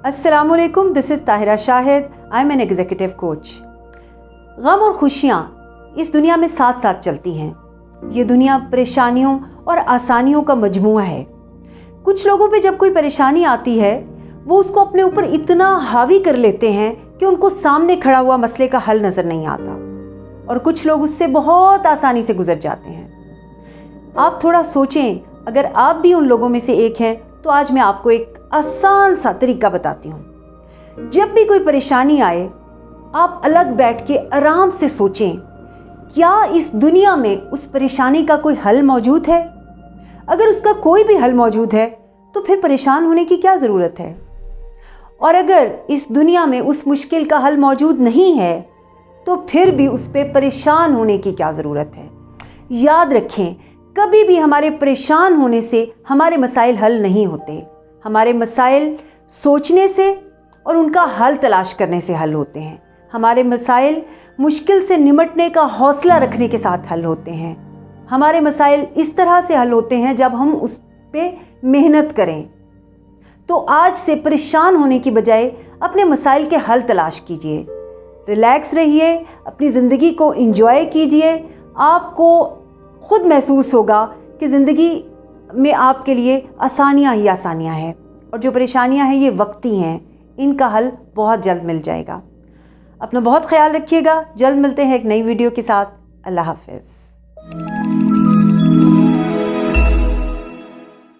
अस्सलामुअलैकुम, this is Tahira Shahid, I am an executive coach. गम और खुशियाँ इस दुनिया में साथ साथ चलती हैं। ये दुनिया परेशानियों और आसानियों का मजमूआ है। कुछ लोगों पे जब कोई परेशानी आती है वो उसको अपने ऊपर इतना हावी कर लेते हैं कि उनको सामने खड़ा हुआ मसले का हल नज़र नहीं आता, और कुछ लोग उससे बहुत आसानी से गुजर जाते हैं। आप थोड़ा सोचें, अगर आप भी उन लोगों में से एक हैं तो आज मैं आपको एक आसान सा तरीका बताती हूँ। जब भी कोई परेशानी आए, आप अलग बैठ के आराम से सोचें, क्या इस दुनिया में उस परेशानी का कोई हल मौजूद है? अगर उसका कोई भी हल मौजूद है तो फिर परेशान होने की क्या ज़रूरत है? और अगर इस दुनिया में उस मुश्किल का हल मौजूद नहीं है तो फिर भी उस पर परेशान होने की क्या ज़रूरत है? याद रखें, कभी भी हमारे परेशान होने से हमारे मसाइल हल नहीं होते। हमारे मसाइल सोचने से और उनका हल तलाश करने से हल होते हैं। हमारे मसाइल मुश्किल से निमटने का हौसला रखने के साथ हल होते हैं। हमारे मसाइल इस तरह से हल होते हैं जब हम उस पे मेहनत करें। तो आज से परेशान होने की बजाय अपने मसाइल के हल तलाश कीजिए, रिलैक्स रहिए, अपनी ज़िंदगी को एंजॉय कीजिए। आपको खुद महसूस होगा कि ज़िंदगी में आपके लिए आसानियाँ ही आसानियाँ हैं, और जो परेशानियाँ हैं ये वक्ती हैं, इनका हल बहुत जल्द मिल जाएगा। अपना बहुत ख्याल रखिएगा। जल्द मिलते हैं एक नई वीडियो के साथ। अल्लाह हाफ़िज़।